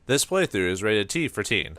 This playthrough is rated T for teen.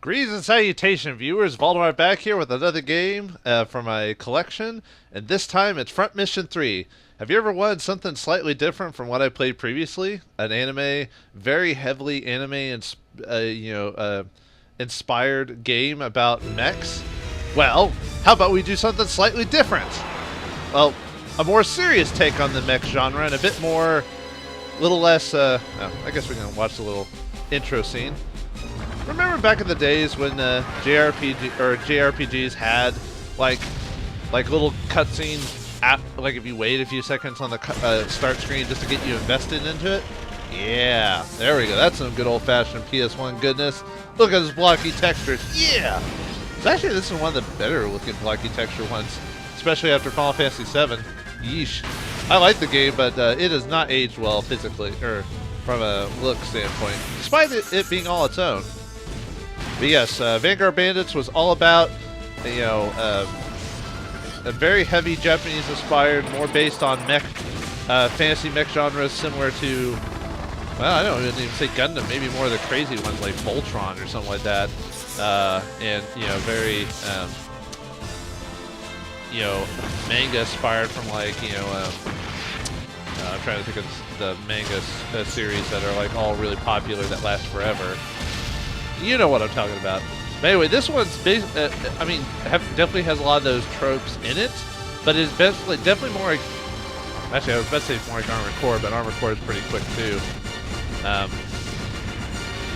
Greetings and salutation, viewers. Vauldemare back here with another game from my collection, and this time it's Front Mission 3. Have you ever wanted something slightly different from what I played previously? An anime, very heavily anime inspired game about mechs? Well, how about we do something slightly different? Well, a more serious take on the mech genre and a bit more, little less, I guess we can watch the little intro scene. Remember back in the days when JRPGs had like little cutscenes at, like, if you wait a few seconds on the start screen just to get you invested into it? Yeah, there we go. That's some good old-fashioned PS1 goodness. Look at this blocky textures. Yeah! Actually, this is one of the better-looking blocky texture ones, especially after Final Fantasy VII. Yeesh. I like the game, but it has not aged well physically, or from a look standpoint, despite it being all its own. But yes, Vanguard Bandits was all about, a very heavy Japanese-inspired, more based on mech, fantasy mech genres similar to, well, I don't even say Gundam, maybe more of the crazy ones like Voltron or something like that. And, very, manga-inspired from, like, I'm trying to think of the manga series that are, like, all really popular that last forever. You know what I'm talking about. But anyway, this one's definitely has a lot of those tropes in it, but it's definitely more. Actually, I was about to say it's more like Armored Core, but Armored Core is pretty quick too. But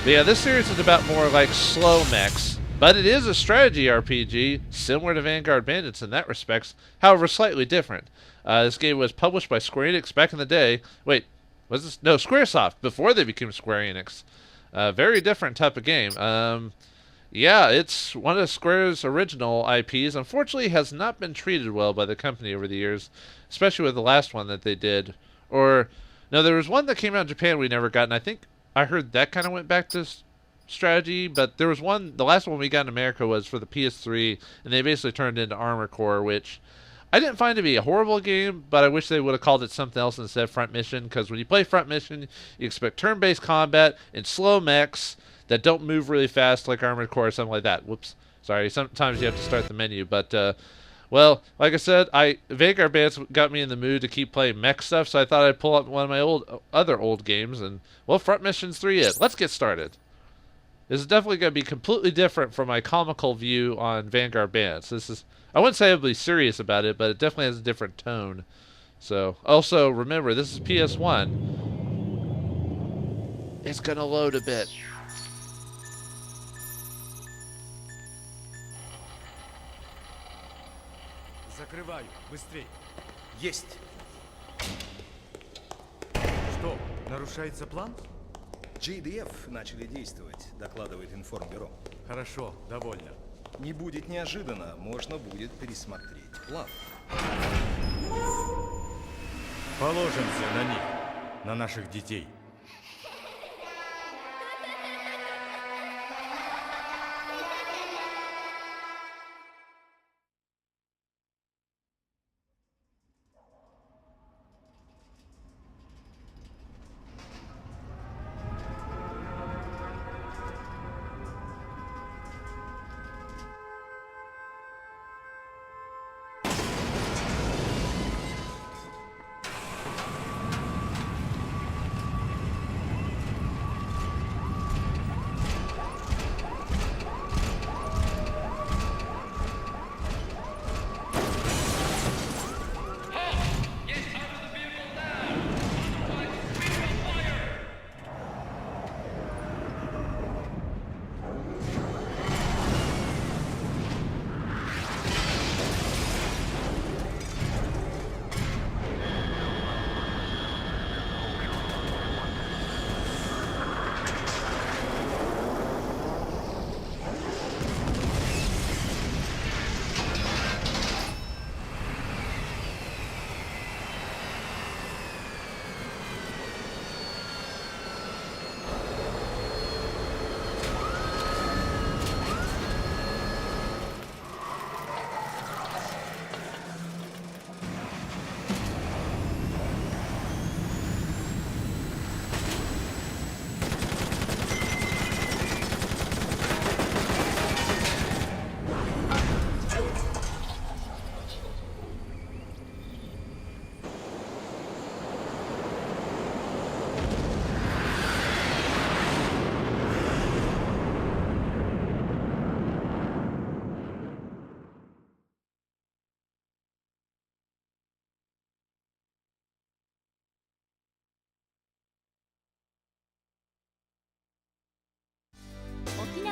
yeah, this series is about more like slow mechs, but it is a strategy RPG similar to Vanguard Bandits in that respect. However, slightly different. This game was published by Square Enix back in the day. Wait, was this? No, Squaresoft before they became Square Enix. Very different type of game. Yeah, it's one of Square's original IPs. Unfortunately, has not been treated well by the company over the years, especially with the last one that they did. Or, no, there was one that came out in Japan we never got, and I think I heard that kind of went back to strategy, but there was one, the last one we got in America was for the PS3, and they basically turned it into Armored Core, which I didn't find to be a horrible game, but I wish they would have called it something else instead of Front Mission, because when you play Front Mission, you expect turn-based combat and slow mechs that don't move really fast like Armored Core or something like that. Whoops. Sorry, sometimes you have to start the menu, but, well, like I said, Vanguard Bandits got me in the mood to keep playing mech stuff, so I thought I'd pull up one of my other old games, and, well, Front Mission's 3 it. Let's get started. This is definitely going to be completely different from my comical view on Vanguard Bandits. I wouldn't say I'd be serious about it, but it definitely has a different tone. So, also, remember, this is PS1. It's going to load a bit. Закрываю. Быстрей. Есть. Что, нарушается план? JDF начали действовать, докладывает информбюро. Хорошо, довольно. Не будет неожиданно, можно будет пересмотреть план. Положимся на них, на наших детей.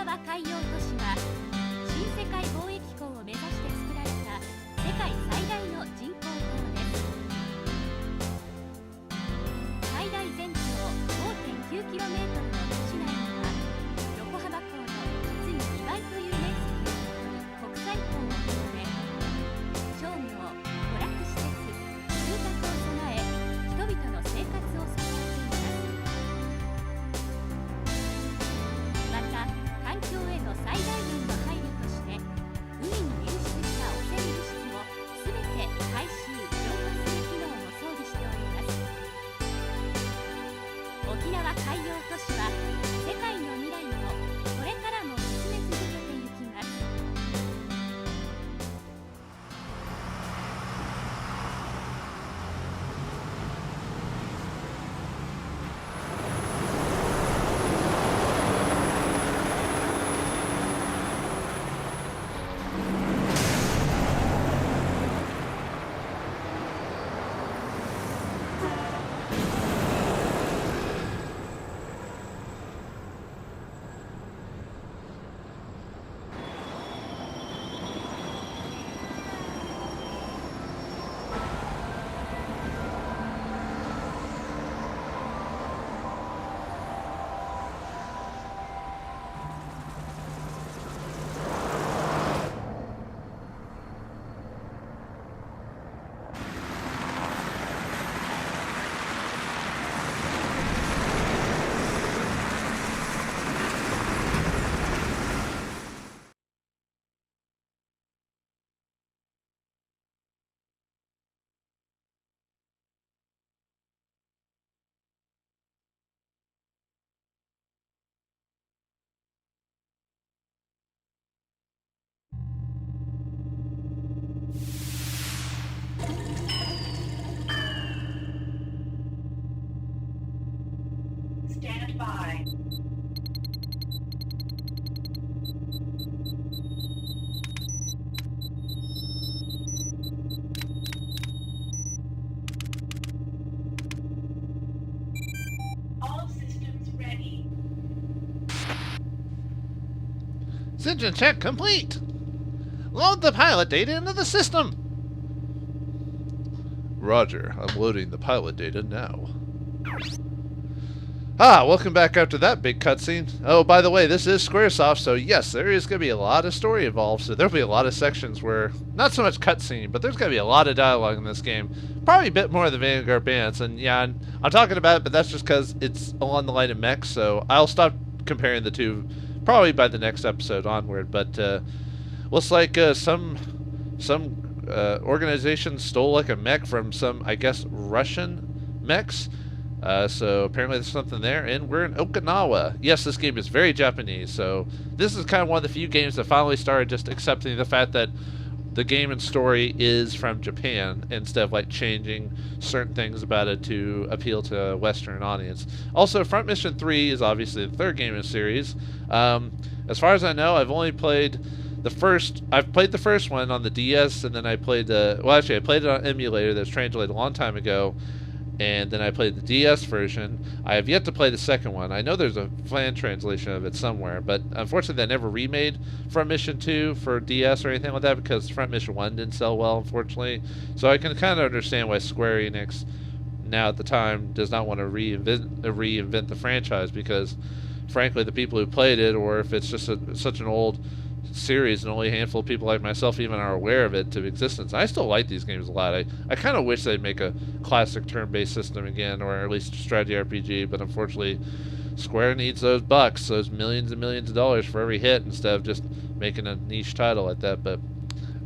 縄海洋都市は新世界貿易港を目指して作られた世界最大の人工島です。最大全長 5.9km の都市内には横浜港の実に2倍という面積を誇る国際港を含め商業、娯楽施設、住宅を備え人々の生活を支えています。また環境への最大限の配慮として海に流出した汚染物質をすべて回収・浄化する機能も装備しております。沖縄海洋都市は世界の未来をこれからも見つめ続けていきます。Stand by. All systems ready. Engine check complete. Load the pilot data into the system. Roger, I'm loading the pilot data now. Welcome back after that big cutscene. Oh, by the way, this is Squaresoft, so yes, there is going to be a lot of story involved, so there'll be a lot of sections where, not so much cutscene, but there's going to be a lot of dialogue in this game. Probably a bit more than Vanguard Bandits, and yeah, I'm talking about it, but that's just because it's along the line of mechs, so I'll stop comparing the two probably by the next episode onward, but looks like some organization stole like a mech from some, I guess, Russian mechs. So apparently there's something there, and we're in Okinawa. Yes, this game is very Japanese, so this is kind of one of the few games that finally started just accepting the fact that the game and story is from Japan instead of like changing certain things about it to appeal to a Western audience. Also, Front Mission 3 is obviously the third game in the series. As far as I know, I've only played the first. I've played the first one on the DS, and then I played the. Well, actually, I played it on emulator that's translated a long time ago. And then I played the DS version. I have yet to play the second one. I know there's a fan translation of it somewhere, but unfortunately they never remade Front Mission 2 for DS or anything like that because Front Mission 1 didn't sell well, unfortunately. So I can kind of understand why Square Enix, now at the time, does not want to reinvent the franchise because, frankly, the people who played it, or if it's just such an old series and only a handful of people like myself even are aware of it to existence. I still like these games a lot. I kind of wish they'd make a classic turn-based system again, or at least a strategy RPG, but unfortunately Square needs those bucks, those millions and millions of dollars for every hit instead of just making a niche title like that. But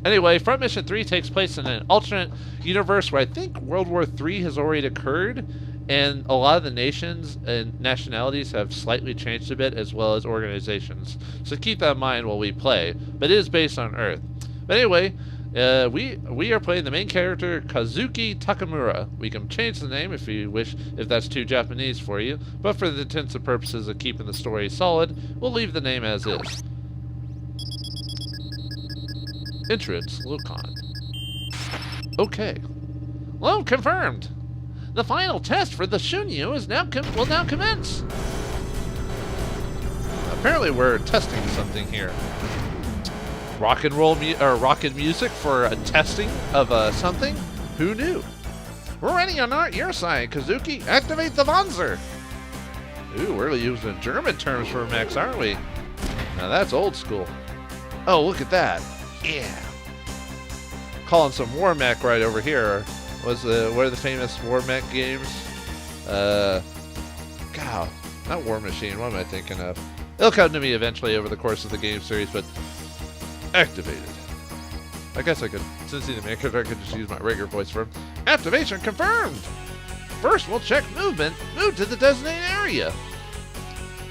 anyway, Front Mission 3 takes place in an alternate universe where I think World War III has already occurred, and a lot of the nations and nationalities have slightly changed a bit, as well as organizations. So keep that in mind while we play. But it is based on Earth. But anyway, we are playing the main character, Kazuki Takamura. We can change the name if you wish, if that's too Japanese for you. But for the intents and purposes of keeping the story solid, we'll leave the name as is. Entrance, Locon. Okay. Load confirmed. The final test for the Shunyu is will now commence. Apparently we're testing something here. Rock and roll rocket music for a testing of something? Who knew? We're ready on your side, Kazuki. Activate the Wanzer. Ooh, we're using German terms for mechs, aren't we? Now that's old school. Oh, look at that. Yeah. Calling some war mech right over here. What are the famous war mech games? God, not War Machine. What am I thinking of? It'll come to me eventually over the course of the game series, but activated. I guess I could, since he's a mecha, I could just use my regular voice for him. Activation confirmed! First, we'll check movement. Move to the designated area.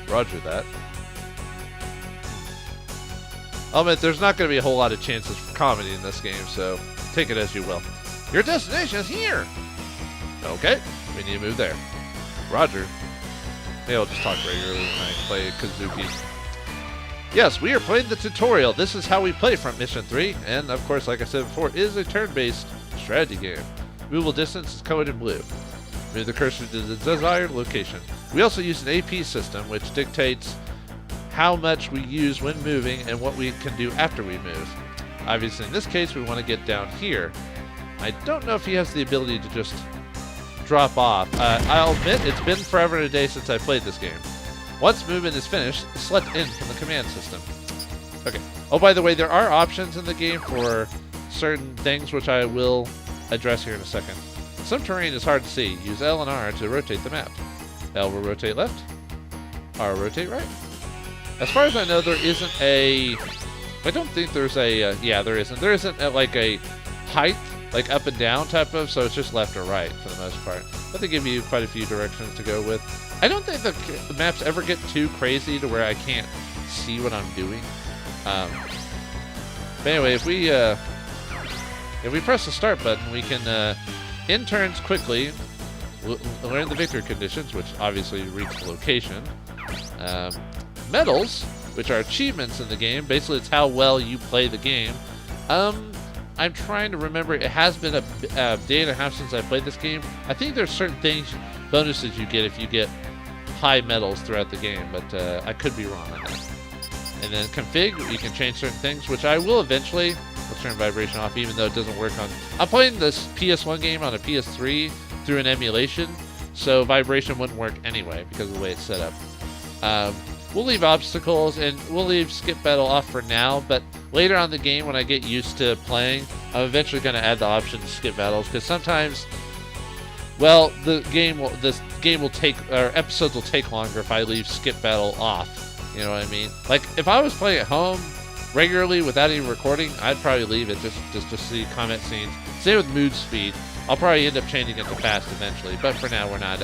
Roger that. I'll admit, there's not going to be a whole lot of chances for comedy in this game, so take it as you will. Your destination is here! Okay, we need to move there. Roger. Maybe I'll just talk regularly when I play Kazuki. Yes, we are playing the tutorial. This is how we play from Mission 3, and of course, like I said before, it is a turn-based strategy game. Movable distance is coded in blue. Move the cursor to the desired location. We also use an AP system, which dictates how much we use when moving and what we can do after we move. Obviously, in this case, we want to get down here. I don't know if he has the ability to just drop off. I'll admit, it's been forever and a day since I played this game. Once movement is finished, select in from the command system. Okay. Oh, by the way, there are options in the game for certain things, which I will address here in a second. Some terrain is hard to see. Use L and R to rotate the map. L will rotate left. R will rotate right. As far as I know, there isn't a... I don't think there's a... yeah, there isn't. There isn't like a height, like up and down type of, so it's just left or right for the most part. But they give you quite a few directions to go with. I don't think the maps ever get too crazy to where I can't see what I'm doing. But anyway, if we press the start button, we can end turns quickly, learn the victory conditions, which obviously reach the location. Medals, which are achievements in the game. Basically, it's how well you play the game. I'm trying to remember. It has been a day and a half since I played this game. I think there's certain things, bonuses you get if you get high medals throughout the game, but I could be wrong on that. And then config, you can change certain things, which I will eventually. Let's turn vibration off, even though it doesn't work on... I'm playing this PS1 game on a PS3 through an emulation, so vibration wouldn't work anyway because of the way it's set up. We'll leave obstacles, and we'll leave skip battle off for now, but later on in the game, when I get used to playing, I'm eventually going to add the option to skip battles, because sometimes, well, this game will take, or episodes will take longer if I leave skip battle off. You know what I mean? Like, if I was playing at home regularly without any recording, I'd probably leave it just to see comment scenes. Same with mood speed. I'll probably end up changing it to fast eventually, but for now, we're not.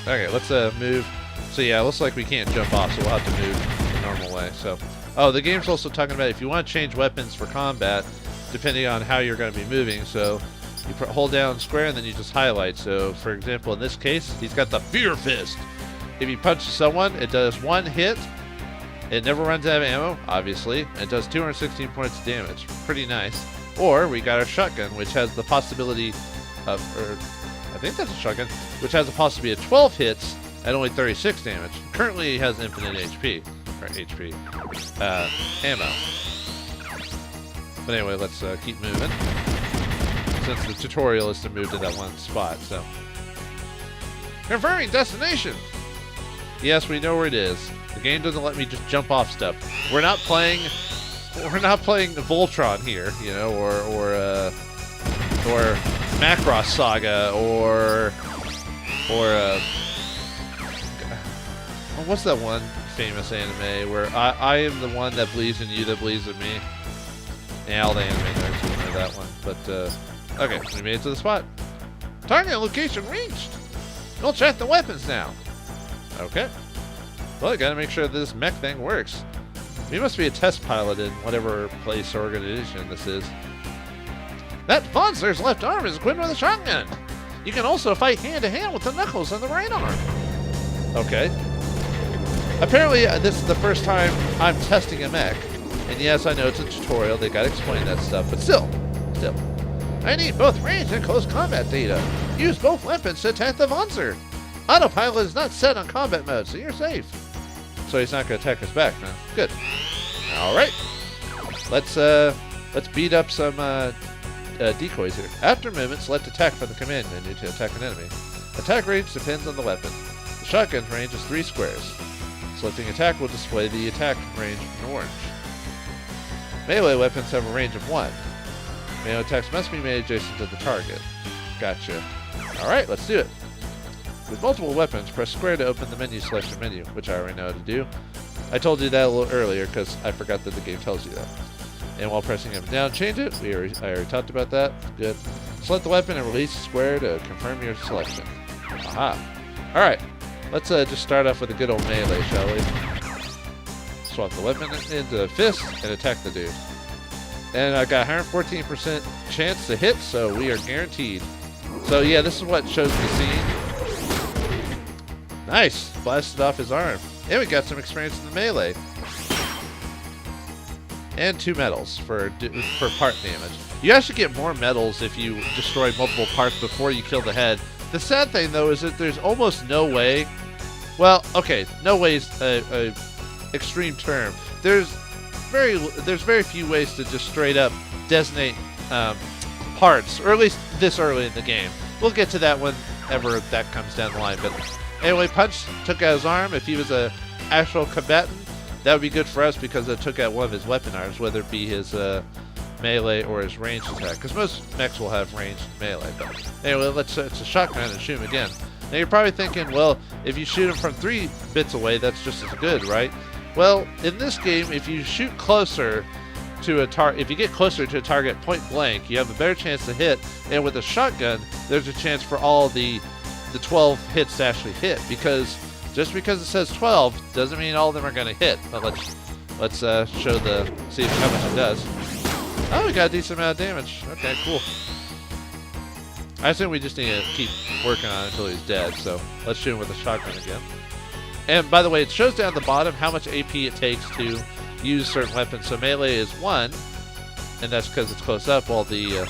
Okay, let's move. So yeah, it looks like we can't jump off, so we'll have to move the normal way. So, oh, the game's also talking about if you want to change weapons for combat, depending on how you're going to be moving. So you hold down square and then you just highlight. So for example, in this case, he's got the Fear Fist. If you punch someone, it does one hit. It never runs out of ammo, obviously. It does 216 points of damage. Pretty nice. Or we got our shotgun, which has the possibility of, or I think that's a shotgun, which has the possibility of 12 hits at only 36 damage. Currently, it has infinite HP, or ammo. But anyway, let's keep moving. Since the tutorial is to move to that one spot, so. Confirming destination! Yes, we know where it is. The game doesn't let me just jump off stuff. We're not playing Voltron here, you know, or Macross Saga, or what's that one famous anime where I am the one that believes in you that believes in me? Yeah, all the anime nerds will know that one. But okay, we made it to the spot. Target location reached. We'll check the weapons now. Okay. Well, I gotta make sure that this mech thing works. We must be a test pilot in whatever place or organization this is. That Wanzer's left arm is equipped with a shotgun. You can also fight hand-to-hand with the knuckles on the right arm. Okay. Apparently, this is the first time I'm testing a mech. And yes, I know it's a tutorial. They gotta explain that stuff. But still. I need both range and close combat data. Use both weapons to attack the Wanzer. Autopilot is not set on combat mode, so you're safe. So he's not going to attack us back now. Good. All right. Let's beat up some decoys here. After movement, select attack from the command menu to attack an enemy. Attack range depends on the weapon. The shotgun's range is 3 squares. Selecting attack will display the attack range in orange. Melee weapons have a range of 1. Melee attacks must be made adjacent to the target. Gotcha. Alright, let's do it. With multiple weapons, press square to open the menu selection menu, which I already know how to do. I told you that a little earlier because I forgot that the game tells you that. And while pressing up and down, change it. I already talked about that. Good. Select the weapon and release square to confirm your selection. Aha. Alright, let's just start off with a good old melee, shall we? Swap the weapon into a fist and attack the dude. And I got 114% chance to hit, so we are guaranteed. So yeah, this is what shows the scene. Nice! Blasted off his arm. And we got some experience in the melee. And 2 medals for part damage. You actually get more medals if you destroy multiple parts before you kill the head. The sad thing though is that there's almost no way. Well, okay, no way is a extreme term. There's very few ways to just straight up designate parts, or at least this early in the game. We'll get to that whenever that comes down the line. But anyway, Punch took out his arm. If he was a actual combatant, that would be good for us because it took out one of his weapon arms, whether it be his melee or his ranged attack. Because most mechs will have ranged melee. But anyway, it's a shotgun and shoot him again. Now you're probably thinking, well, if you shoot him from 3 bits away, that's just as good, right? Well, in this game, if you shoot closer to a target, if you get closer to a target point blank, you have a better chance to hit. And with a shotgun, there's a chance for all the 12 hits to actually hit. Because just because it says 12 doesn't mean all of them are going to hit. But let's see how much it does. Oh, we got a decent amount of damage. Okay, cool. I assume we just need to keep working on it until he's dead. So let's shoot him with a shotgun again. And by the way, it shows down the bottom how much AP it takes to use certain weapons. So melee is 1, and that's because it's close up, while the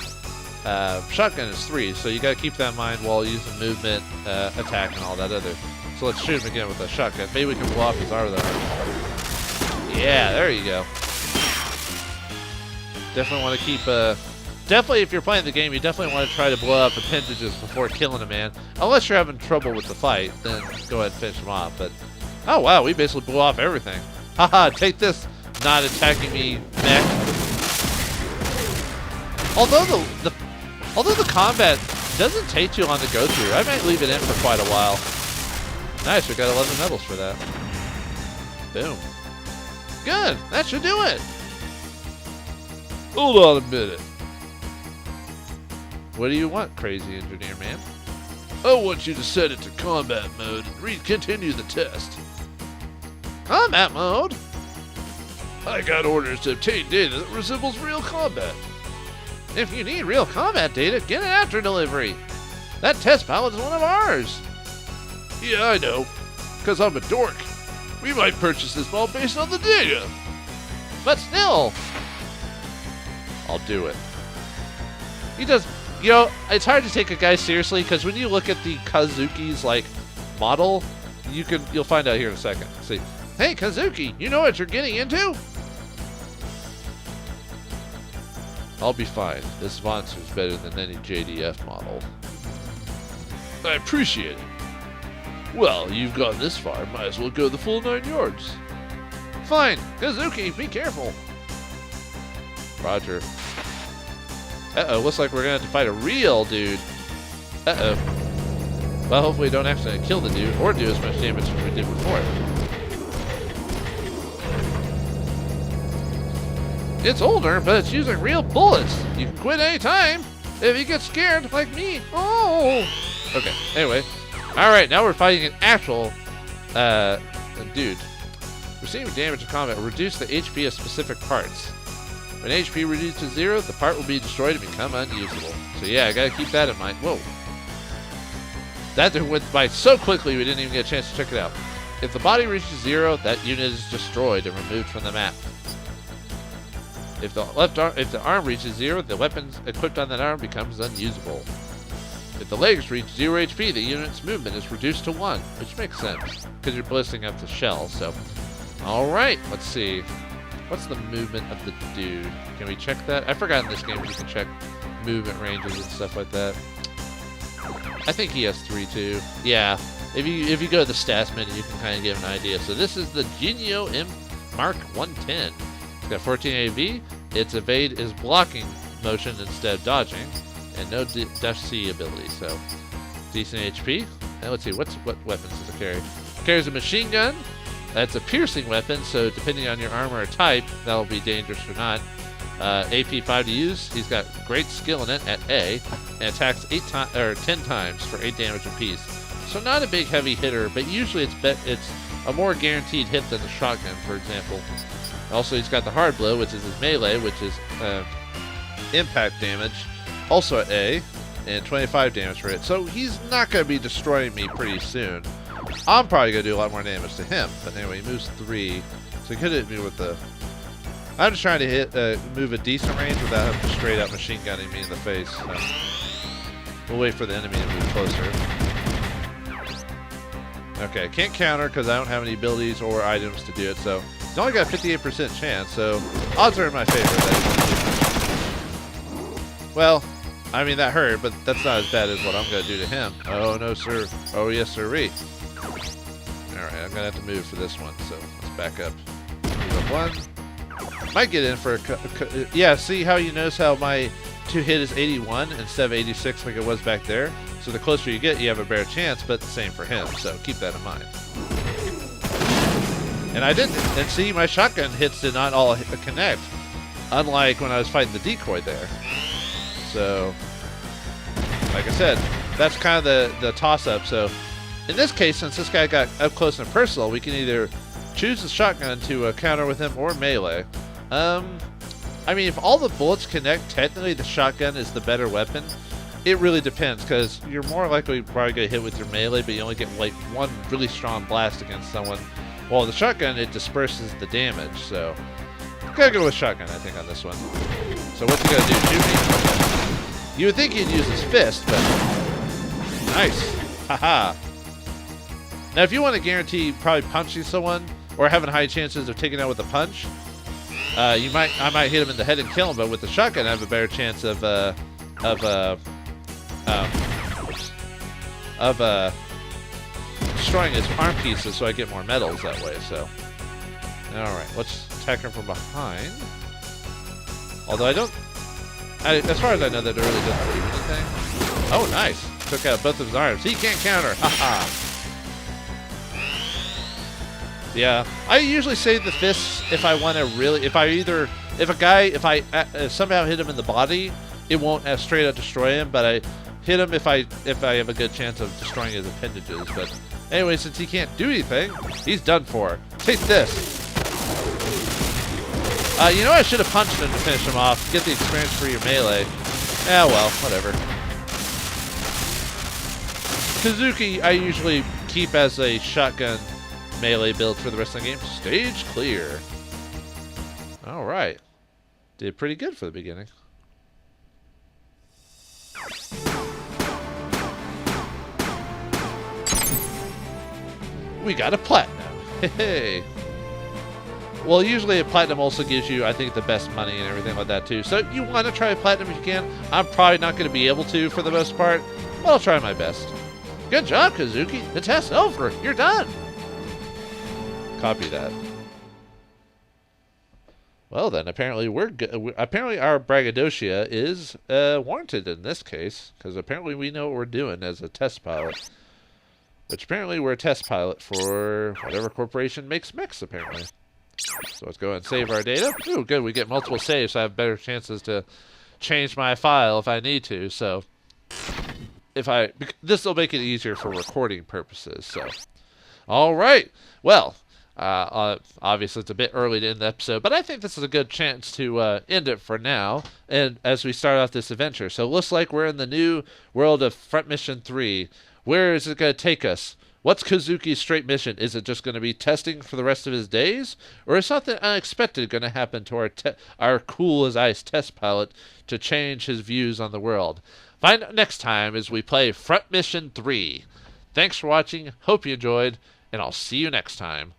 shotgun is 3. So you got to keep that in mind while using movement, attack, and all that other. So let's shoot him again with a shotgun. Maybe we can blow off his arm with that. Yeah, there you go. Definitely want to keep. Definitely, if you're playing the game, you definitely want to try to blow up appendages before killing a man. Unless you're having trouble with the fight, then go ahead and finish him off. But oh wow, we basically blew off everything. Haha, take this, not attacking me mech. Although the combat doesn't take too long to go through, I might leave it in for quite a while. Nice, we got 11 medals for that. Boom. Good, that should do it. Hold on a minute. What do you want, crazy engineer man? I want you to set it to combat mode and continue the test. Combat mode? I got orders to obtain data that resembles real combat. If you need real combat data, get it after delivery. That test pilot is one of ours. Yeah, I know. Because I'm a dork. We might purchase this ball based on the data. But still, I'll do it. He does. You know, it's hard to take a guy seriously because when you look at the Kazuki's like model, you'll find out here in a second. See, hey Kazuki, you know what you're getting into? I'll be fine. This wanzer's better than any JDF model. I appreciate it. Well, you've gone this far, might as well go the full 9 yards. Fine, Kazuki, be careful. Roger. Uh-oh, looks like we're gonna have to fight a real dude. Uh-oh. Well, hopefully we don't accidentally kill the dude or do as much damage as we did before. It's older, but it's using real bullets. You can quit any time if you get scared like me. Oh! Okay, anyway. Alright, now we're fighting an actual dude. Receiving damage in combat will reduce the HP of specific parts. When HP reduced to 0, the part will be destroyed and become unusable. So yeah, I gotta keep that in mind. Whoa. That thing went by so quickly we didn't even get a chance to check it out. If the body reaches 0, that unit is destroyed and removed from the map. If the arm reaches 0, the weapons equipped on that arm becomes unusable. If the legs reach 0 HP, the unit's movement is reduced to 1, which makes sense, because you're ballisting up the shell, so. Alright, let's see. What's the movement of the dude? Can we check that? I forgot in this game if you can check movement ranges and stuff like that. I think he has 3 too. Yeah, if you go to the stats menu, you can kind of get an idea. So this is the Genio M Mark 110. It's got 14 AV. Its evade is blocking motion instead of dodging, and no dash C ability. So decent HP. And let's see, what weapons does it carry? It carries a machine gun. That's a piercing weapon, so depending on your armor or type, that'll be dangerous or not. AP 5 to use. He's got great skill in it at A, and attacks 10 times for 8 damage apiece. So not a big heavy hitter, but usually it's a more guaranteed hit than the shotgun, for example. Also, he's got the hard blow, which is his melee, which is impact damage, also at A, and 25 damage for it. So he's not going to be destroying me pretty soon. I'm probably going to do a lot more damage to him. But anyway, he moves 3. So he could hit me with the... I'm just trying to move a decent range without him straight up machine gunning me in the face. So we'll wait for the enemy to move closer. Okay, can't counter because I don't have any abilities or items to do it. So he's only got a 58% chance. So odds are in my favor. Well, I mean, that hurt, but that's not as bad as what I'm going to do to him. Oh, no, sir. Oh, yes, sirree. Alright, I'm going to have to move for this one, so let's back up. Move up 1. Might get in for a... Yeah, see how you notice how my 2-hit is 81 instead of 86 like it was back there? So the closer you get, you have a better chance, but the same for him, so keep that in mind. And I didn't... And see, my shotgun hits did not all connect, unlike when I was fighting the decoy there. So, like I said, that's kind of the toss-up. So, in this case, since this guy got up close and personal, we can either choose the shotgun to counter with him or melee. I mean, if all the bullets connect, technically the shotgun is the better weapon. It really depends, because you're more likely probably going to hit with your melee, but you only get like one really strong blast against someone. While the shotgun, it disperses the damage. So, gotta go with shotgun, I think, on this one. So what's he gonna do? Shoot me? You would think he'd use his fist, but nice. Haha. Now, if you want to guarantee probably punching someone or having high chances of taking out with a punch, I might hit him in the head and kill him. But with the shotgun, I have a better chance of destroying his arm pieces, so I get more medals that way. So, all right, let's attack him from behind. Although as far as I know, that it really doesn't do anything. Oh, nice. Took out both of his arms. He can't counter. Haha. Yeah, I usually save the fists if I want to really, if I somehow hit him in the body, it won't straight up destroy him, but I hit him if I have a good chance of destroying his appendages. But anyway, since he can't do anything, he's done for. Take this. You know, I should have punched him to finish him off. Get the experience for your melee. Yeah, well, whatever. Kazuki, I usually keep as a shotgun melee build for the rest of the game. Stage clear. Alright. Did pretty good for the beginning. We got a platinum. Hey. Well, usually a platinum also gives you, I think, the best money and everything like that, too. So you want to try a platinum if you can. I'm probably not going to be able to for the most part, but I'll try my best. Good job, Kazuki. The test's over. You're done. Copy that. Well, then, apparently we're good. Apparently our braggadocio is warranted in this case, because apparently we know what we're doing as a test pilot. Which apparently we're a test pilot for whatever corporation makes mechs, apparently. So let's go ahead and save our data. Ooh, good. We get multiple saves, so I have better chances to change my file if I need to. So this will make it easier for recording purposes. So, all right. Well, obviously it's a bit early to end the episode, but I think this is a good chance to end it for now. And as we start off this adventure, so it looks like we're in the new world of Front Mission 3. Where is it going to take us? What's Kazuki's straight mission? Is it just going to be testing for the rest of his days? Or is something unexpected going to happen to our cool as ice test pilot to change his views on the world? Find out next time as we play Front Mission 3. Thanks for watching, hope you enjoyed, and I'll see you next time.